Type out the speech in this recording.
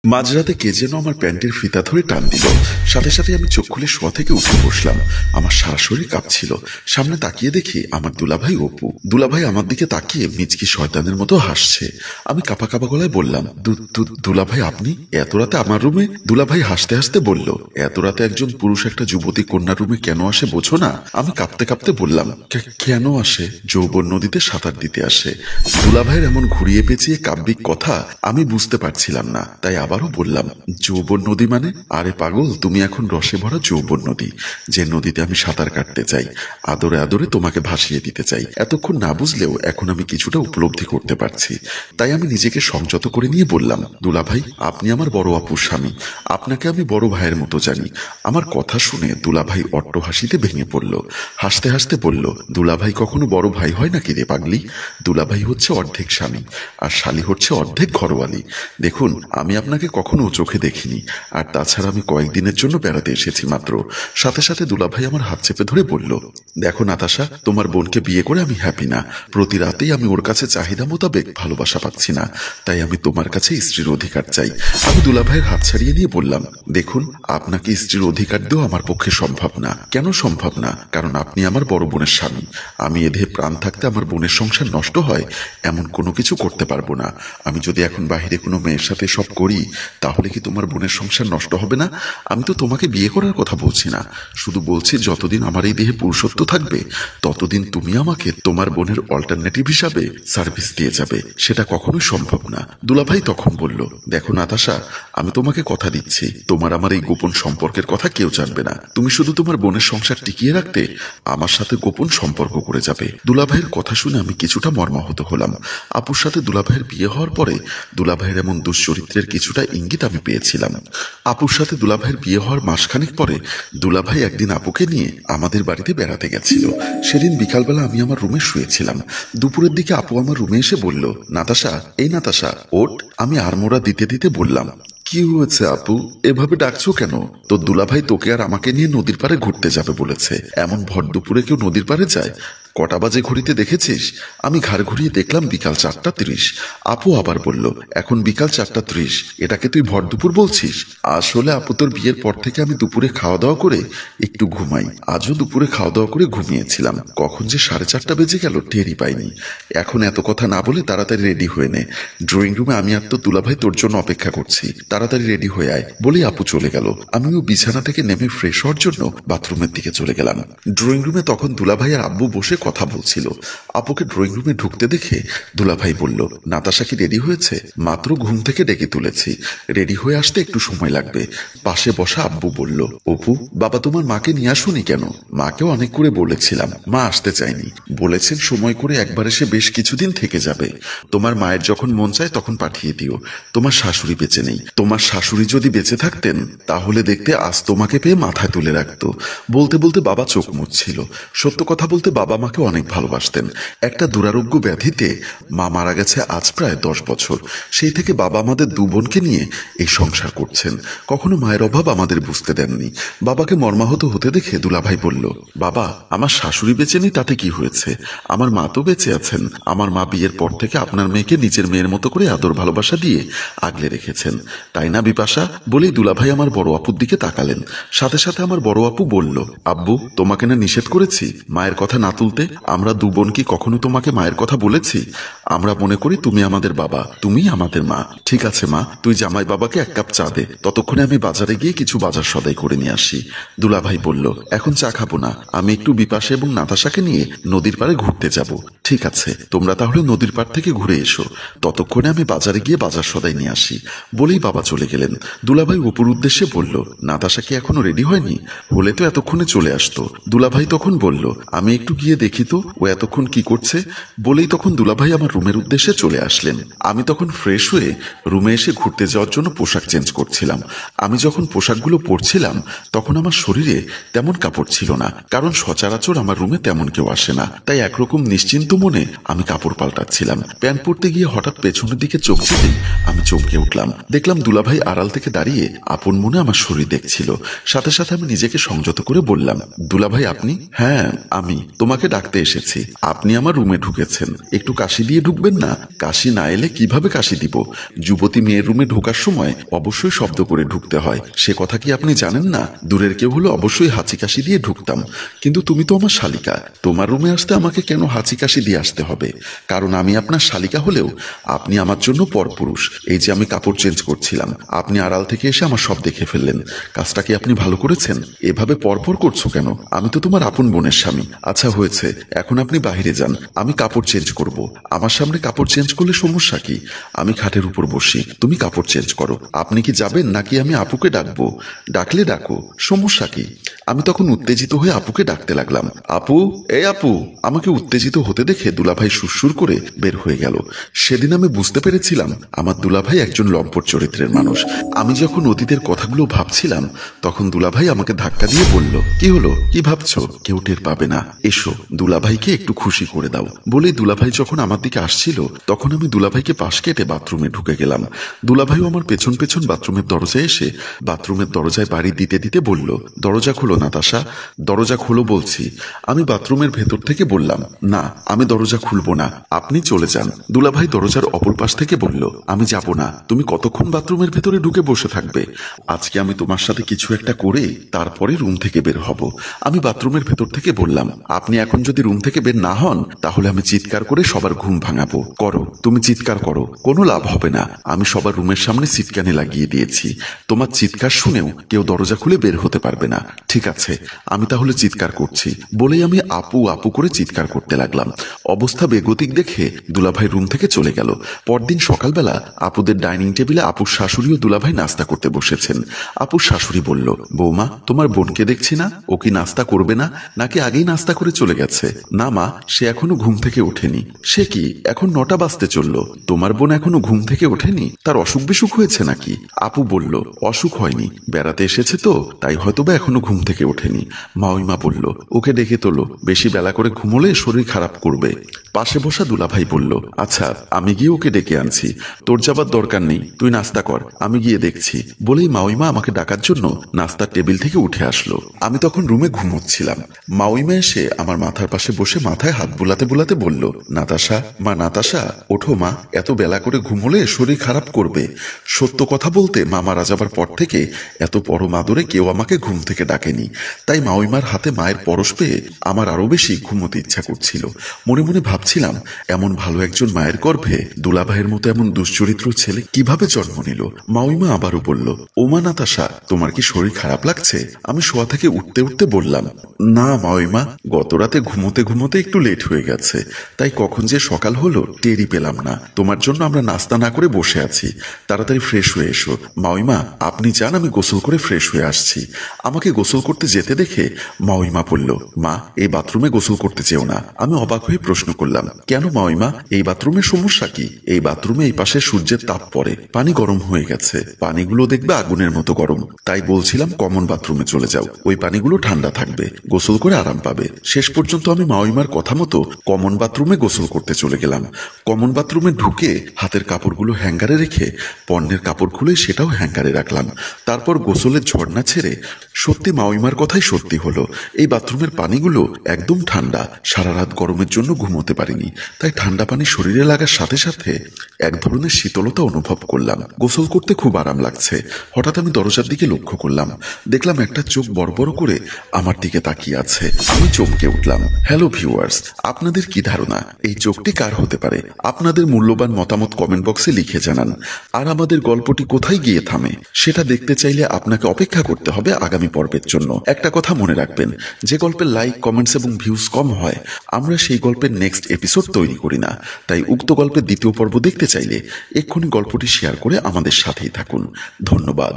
মাঝরাতে কে যেন আমার প্যান্টের ফিতা ধরে টান দিল। সাথে সাথে আমি চোখ খুলে শোয়া থেকে উঠে বসলাম। আমার সারা শরীর কাঁপছিল। সামনে তাকিয়ে দেখি আমার দুলাভাই অপু। দুলাভাই আমার দিকে তাকিয়ে মিচকি শয়তানের মতো হাসছে। আমি কাঁপা কাঁপা গলায় বললাম, দুলাভাই আপনি এত রাতে আমার রুমে? দুলাভাই হাসতে হাসতে বলল, এত রাতে একজন পুরুষ একটা যুবতী কন্যা রুমে কেন আসে বোঝো না? আমি কাঁপতে কাঁপতে বললাম, কেন আসে? যৌবন নদীতে সাঁতার দিতে আসে। দুলাভাইয়ের এমন ঘুরিয়ে পেঁচিয়ে কাব্যিক কথা আমি বুঝতে পারছিলাম না, তাই আবারও বললাম, যৌবন নদী মানে? আরে পাগল, তুমি এখন রসে ভরা যৌবন নদী, যে নদীতে আমি সাঁতার কাটতে চাই, আদরে আদরে তোমাকে ভাসিয়ে দিতে চাই। এতক্ষণ না বুঝলেও এখন আমি কিছুটা উপলব্ধি করতে পারছি। তাই আমি নিজেকে সংযত করে নিয়ে বললাম, দুলাভাই আপনি আমার বড় আপুর স্বামী, আপনাকে আমি বড় ভাইয়ের মতো জানি। আমার কথা শুনে দুলাভাই অট্ট হাসিতে ভেঙে পড়ল। হাসতে হাসতে বলল, দুলাভাই কখনো বড় ভাই হয় নাকি রে পাগলি? দুলাভাই হচ্ছে অর্ধেক স্বামী, আর শালি হচ্ছে অর্ধেক ঘরওয়ালি। দেখুন, আমি আপনাকে কখনো চোখে দেখিনি, আর তাছাড়া আমি কয়েকদিনের জন্য বেড়াতে এসেছি মাত্র। সাথে সাথে দুলাভাই আমার হাত চেপে ধরে বলল, দেখো নাতাশা, তোমার বোনকে বিয়ে করে আমি হ্যাপি না। প্রতি রাতেই আমি ওর কাছে চাহিদা মোতাবেক ভালোবাসা পাচ্ছি না, তাই আমি তোমার কাছে স্ত্রীর অধিকার চাই। আমি দুলাভাইয়ের হাত ছাড়িয়ে নিয়ে বললাম, দেখুন, আপনাকে স্ত্রীর অধিকার দেওয়া আমার পক্ষে সম্ভব না। কেন সম্ভব না? কারণ আপনি আমার বড় বোনের স্বামী। আমি এদেহে প্রাণ থাকতে আমার বোনের সংসার নষ্ট হয় এমন কোনো কিছু করতে পারবো না। আমি যদি এখন বাহিরে কোনো মেয়ের সাথে সব করি, তাহলে কি তোমার বোনের সংসার নষ্ট হবে না? আমি তো তোমাকে বিয়ে করার কথা বলছি না, শুধু বলছি যতদিন আমার এই দেহে পুরুষত্ব থাকবে ততদিন তুমি আমাকে তোমার বোনের অল্টারনেটিভ হিসাবে সার্ভিস দিয়ে যাবে। সেটা কখনোই সম্ভব না। দুলাভাই তখন বলল, দেখো নাতাশা, আমি তোমাকে কথা দিচ্ছি, তোমার আমার এই গোপন সম্পর্কের কথা কেউ জানবে না। তুমি শুধু তোমার বোনের সংসার টিকিয়ে রাখতে আমার সাথে গোপন সম্পর্ক করে যাবে। দুলাভাইয়ের কথা শুনে আমি কিছুটা মর্মাহত হলাম। আপুর সাথে দুলাভাইয়ের বিয়ে হওয়ার পরে দুলাভাইয়ের এমন দুশ্চরিত্রের কিছুটা ইঙ্গিত আমি পেয়েছিলাম। আপুর সাথে দুলাভাইয়ের বিয়ে হওয়ার মাসখানেক পরে দুলাভাই একদিন আপুকে নিয়ে আমাদের বাড়িতে বেড়াতে গেছিল। সেদিন বিকালবেলা আমি আমার রুমে শুয়েছিলাম। দুপুরের দিকে আপু আমার রুমে এসে বলল, নাতাশা, এই নাতাশা ওঠ। আমি আড়মোড়া দিতে দিতে বললাম, কি হয়েছে আপু, এভাবে ডাকছো কেন? তো দুলাভাই তোকে আর আমাকে নিয়ে নদীর পাড়ে ঘুরতে যাবে বলেছে। এমন ভর দুপুরে কেউ নদীর পাড়ে যায়? কটা বাজে ঘড়িতে দেখেছিস? আমি ঘাড় ঘুরিয়ে দেখলাম বিকাল 4:30। আপু আবার বলল, এখন বিকাল 4:30, এটাকে তুই ভর দুপুর বলছিস? আসলে আপু, তোর বিয়ের পর থেকে আমি দুপুরে খাওয়া দাওয়া করে একটু ঘুমাই। আজও দুপুরে খাওয়া দাওয়া করে ঘুমিয়েছিলাম। কখন যে 4:30 বেজে গেল টেরই পাইনি। এখন এত কথা না বলে তাড়াতাড়ি রেডি হয়ে নে। ড্রয়িং রুমে আমি আর তো দুলাভাই তোর জন্য অপেক্ষা করছি। তাড়াতাড়ি রেডি হয়ে আয়। বলেই আপু চলে গেল। আমিও বিছানা থেকে নেমে ফ্রেশ হওয়ার জন্য বাথরুমের দিকে চলে গেলাম। ড্রয়িং রুমে তখন দুলাভাই আর আব্বু বসে কথা বলছিল। আপুকে ড্রয়িং রুমে ঢুকতে দেখে দুলাভাই বলল, নাতাশা কি রেডি হয়েছে? মাত্র ঘুম থেকে ডেকে তুলেছি, রেডি হয়ে আসতে একটু সময় লাগবে। পাশে বসা আব্বু বলল, অপু, বাবা তোমার মাকে নিয়ে আসুনি কেন? মাকেও অনেক করে বলেছিলাম, মা আসতে চায়নি। বলেছেন সময় করে একবার এসে বেশ কিছুদিন থেকে যাবে। তোমার মায়ের যখন মন চায় তখন পাঠিয়ে দিও। তোমার শাশুড়ি বেঁচে নেই। তোমার শাশুড়ি যদি বেঁচে থাকতেন তাহলে দেখতে আজ তোমাকে পেয়ে মাথায় তুলে রাখতো। বলতে বলতে বাবা চোখ মুছছিল। সত্য কথা বলতে বাবা মাকে অনেক ভালোবাসতেন। একটা দুরারোগ্য ব্যাধিতে মা মারা গেছে আজ প্রায় 10 বছর। সেই থেকে বাবা আমাদের দু বোনকে নিয়ে এই সংসার করছেন। কখনো মায়ের অভাব আমাদের বুঝতে দেননি। বাবাকে মর্মাহত হতে দেখে দুলাভাই বলল, বাবা, আমার শাশুড়ি বেঁচে নেই তাতে কি হয়েছে? আমার মা তো বেঁচে আছেন। আমার মা বিয়ের পর থেকে আপনার মেয়েকে নিজের মেয়ের মতো করে আদর ভালোবাসা দিয়ে আগলে রেখেছেন, তাই না বিপাশা? বলেই দুলাভাই আমার বড় আপুর দিকে তাকালেন। সাথে সাথে আমার বড় আপু বলল, আব্বু, তোমাকে না নিষেধ করেছি মায়ের কথা না তুলতে? আমরা দু বোন কি কখনো তোমাকে মায়ের কথা বলেছি? আমরা মনে করি তুমি আমাদের বাবা, তুমি আমাদের মা। ঠিক আছে মা, তুই জামাই বাবাকে 1 কাপ চা দে, ততক্ষণে আমি বাজারে গিয়ে কিছু বাজার সদাই করে নিয়ে আসি। দুলাভাই বলল, এখন চা খাবো না, আমি একটু বিপাশা এবং নাতাশাকে নিয়ে নদীর পাড়ে ঘুরতে যাব। ঠিক আছে, তোমরা তাহলে নদীর পাড় থেকে ঘুরে এসো, ততক্ষণে আমি বাজারে গিয়ে বাজার সদাই নিয়ে আসি। বলেই বাবা চলে গেলেন। দুলাভাই অপুর উদ্দেশ্যে বলল, নাতাশা কি এখনো রেডি হয়নি? হলে তো এতক্ষণে চলে আসতো। দুলাভাই তখন বলল, আমি একটু গিয়ে দেখি তো ও এতক্ষণ কি করছে। বলেই তখন দুলাভাই আমার রুমের উদ্দেশ্যে চলে আসলেন। আমি তখন ফ্রেশ হয়ে রুমে এসে ঘুরতে যাওয়ার জন্য পোশাক চেঞ্জ করছিলাম। আমি যখন পোশাকগুলো পরছিলাম তখন আমার শরীরে তেমন কাপড় ছিল না, কারণ সচরাচর আমার রুমে তেমন কেউ আসে না। তাই একরকম নিশ্চিন্ত মনে আমি কাপড় পাল্টাচ্ছিলাম। প্যান্ট পরতে গিয়ে হঠাৎ পেছনের দিকে চোখ যেতেই আমি চমকে উঠলাম। দেখলাম দুলাভাই আড়াল থেকে দাঁড়িয়ে আপন মনে আমার শরীর দেখছিল। সাথে সাথে আমি নিজেকে সংযত করে বললাম, দুলাভাই আপনি? হ্যাঁ আমি। তোমাকে ডাকতে এসেছি, আপনি আমার রুমে ঢুকেছেন, একটু কাশি দিয়ে ঢুকবেন না? কাশি না এলে কিভাবে কাশি দিব? যুবতী মেয়ের রুমে ঢোকার সময় অবশ্যই শব্দ করে ঢুকতে হয়, সে কথা কি আপনি জানেন না? দূরের কেউ হলে অবশ্যই হাঁচি কাশি দিয়ে ঢুকতাম, কিন্তু তুমি তো আমার শালিকা, তোমার রুমে আসতে আমাকে কেন হাঁচি কাশি দিয়ে আসতে হবে? কারণ আমি আপনার শালিকা হলেও আপনি আমার জন্য পরপুরুষ। এই যে আমি কাপড় চেঞ্জ করছিলাম, আপনি আড়াল থেকে এসে আমার সব দেখে ফেললেন। কাজটা কি আপনি ভালো করেছেন? এভাবে পরপর করছো কেন? আমি তো তোমার আপন বোনের স্বামী। আচ্ছা হয়েছে, এখন আপনি বাইরে যান, আমি কাপড় চেঞ্জ করব। আমার সামনে কাপড় চেঞ্জ করলে সমস্যা কি? আমি খাটের উপর বসি, তুমি কাপড় চেঞ্জ করো। আপনি কি যাবেন নাকি আমি আপুকে ডাকবো? ডাকলে ডাকো, সমস্যা কি? আমি তখন উত্তেজিত হয়ে আপুকে ডাকতে লাগলাম, আপু, এই আপু। আমাকে উত্তেজিত হতে দেখে দুলাভাই সুরসুর করে বের হয়ে গেল। সেদিন আমি বুঝতে পেরেছিলাম আমার দুলাভাই একজন লম্পট চরিত্রের মানুষ। আমি যখন অতীতের কথাগুলো ভাবছিলাম তখন দুলাভাই আমাকে ধাক্কা দিয়ে বলল, কি হলো, কি ভাবছো? কেউ টের পাবে না, এসো দুলাভাইকে একটু খুশি করে দাও। বলে দুলাভাই যখন আমার দিকে আসছিল তখন আমি দুলাভাইকে পাশ কেটে বাথরুমে ঢুকে গেলাম। দুলাভাইও আমার পেছন পেছন বাথরুমের দরজায় এসে বাথরুমের দরজায় বাড়ি দিতে দিতে বলল, দরজা খোলো নাতাশা, দরজা খোলো বলছি। আমি বাথরুমের ভেতর থেকে বললাম, না আমি দরজা খুলবো না, আপনি চলে যান। দুলাভাই দরজার অপর পাশ থেকে বলল, আমি যাব না, তুমি কতক্ষণ বাথরুমের ভেতরে ঢুকে বসে থাকবে? আজকে আমি তোমার সাথে কিছু একটা করে তারপরে রুম থেকে বের হব। আমি বাথরুমের ভেতর থেকে বললাম, আপনি এখন যদি রুম থেকে বের না হন তাহলে আমি চিৎকার করে সবার ঘুম ভাঙাবো। করো, তুমি চিৎকার করো, কোনো লাভ হবে না। আমি সবার রুমের সামনে সিটকানি লাগিয়ে দিয়েছি, তোমার চিৎকার শুনেও কেউ দরজা খুলে বের হতে পারবে না। ঠিক আছে, আমি তাহলে চিৎকার করছি। বলেই আমি আপু আপু করে চিৎকার করতে লাগলাম। অবস্থা বেগতিক দেখে দুলাভাই রুম থেকে চলে গেল। পরদিন সকালবেলা আপুদের ডাইনিং টেবিলে আপুর শাশুড়ি ও দুলাভাই নাস্তা করতে বসেছেন। আপুর শাশুড়ি বলল, বৌমা, তোমার বোনকে দেখছি না, ও কি নাস্তা করবে না, নাকি আগেই নাস্তা করে চলে গেছে? না মা, সে এখনো ঘুম থেকে ওঠেনি। সে কি, এখন 9টা বাজতে চললো, তোমার বোন এখনো ঘুম থেকে ওঠেনি? তার অসুখ বিসুখ হয়েছে নাকি? আপু বলল, অসুখ হয়নি, বেড়াতে এসেছে তো তাই হয়তোবা এখনো ঘুম থেকে ওঠেনি। মাউইমা বলল, ওকে ডেকে তোলো, বেশি বেলা করে ঘুমোলে শরীর খারাপ করবে। পাশে বসা দুলাভাই বলল, আচ্ছা আমি গিয়ে ওকে ডেকে আনছি, তোর যাবার দরকার নেই, তুই নাস্তা কর, আমি গিয়ে দেখছি। বলেই মাউইমা আমাকে ডাকার জন্য নাস্তার টেবিল থেকে উঠে আসলো। আমি তখন রুমে ঘুমোচ্ছিলাম। মাউইমা এসে আমার মাথার পাশে বসে মাথায় হাত বুলাতে বুলাতে বলল, নাতাশা, মা নাতাশা, ওঠো মা, এত বেলা করে ঘুমোলে শরীর খারাপ করবে। সত্য কথা বলতে মা মারা যাবার পর থেকে এত পরম আদরে কেউ আমাকে ঘুম থেকে ডাকেনি। তাই মাউইমার হাতে মায়ের পরশ পেয়ে আমার আরো বেশি ঘুমোতে ইচ্ছা করছিল। মনে মনে ভাবছিলাম, এমন ভালো একজন মায়ের গর্ভে দুলাভাইয়ের মতো এমন দুশ্চরিত্র ছেলে কিভাবে জন্ম নিল। মাউইমা আবারও বলল, ওমা নাতাশা, তোমার কি শরীর খারাপ লাগছে? আমি শোয়া থেকে উঠতে উঠতে বললাম, না মাউইমা, গত রাতে ঘুমোতে ঘুমোতে একটু লেট হয়ে গেছে, তাই কখন যে সকাল হলো টেরই পেলাম না। তোমার জন্য আমরা নাস্তা না করে বসে আছি, তাড়াতাড়ি ফ্রেশ হয়ে এসো। মাউইমা, আপনি যান, আমি গোসল করে ফ্রেশ হয়ে আসছি। আমাকে গোসল করতে যেতে দেখে মাউইমা বলল, মা, এই বাথরুমে গোসল করতে চেও না। আমি অবাক হয়ে প্রশ্ন করলাম, কেন মাউইমা, এই বাথরুমের সমস্যা কি? এই বাথরুমে এই পাশে সূর্যের তাপ পড়ে, পানি গরম হয়ে গেছে, পানিগুলো দেখবে আগুনের মতো গরম, তাই বলছিলাম কমন বাথরুমে চলে যাও, ওই পানিগুলো ঠান্ডা থাকবে, গোসল করে আরাম পাবে। শেষ পর্যন্ত আমি মাউইমার কথা মতো কমন বাথরুমে গোসল করতে চলে গেলাম। কমন বাথরুমে ঢুকে হাতের কাপড়গুলো হ্যাঙ্গারে রেখে পণ্যের কাপড় খুলে সেটাও হ্যাঙ্গারে রাখলাম। তারপর গোসলের ঝর্ণা ছেড়ে সত্যি মাউইমার কথাই সত্যি হলো, এই বাথরুমের পানিগুলো একদম ঠান্ডা। সারা রাত গরমের জন্য ঘুমোতে পারিনি, তাই ঠান্ডা পানি শরীরে লাগার সাথে সাথে এক ধরনের শীতলতা অনুভব করলাম। গোসল করতে খুব আরাম লাগছে। হঠাৎ আমি দরজার দিকে লক্ষ্য করলাম, দেখলাম একটা চোখ বড় বড় করে আমার দিকে তাকিয়ে আছে। আমি চমকে উঠলাম। হ্যালো ভিউয়ার্স, আপনাদের কি ধারণা এই চোখটি কার হতে পারে? আপনাদের মূল্যবান মতামত কমেন্ট বক্সে লিখে জানান। আর আমাদের গল্পটি কোথায় গিয়ে থামে সেটা দেখতে চাইলে আপনাকে অপেক্ষা করতে হবে আগামী পর্বের জন্য। একটা কথা মনে রাখবেন, যে গল্পের লাইক, কমেন্টস এবং ভিউজ কম হয় আমরা সেই গল্পের নেক্সট এপিসোড তৈরি করি না। তাই উক্ত গল্পের দ্বিতীয় পর্ব দেখতে চাইলে এক্ষুনি গল্পটি শেয়ার করে আমাদের সাথেই থাকুন। ধন্যবাদ।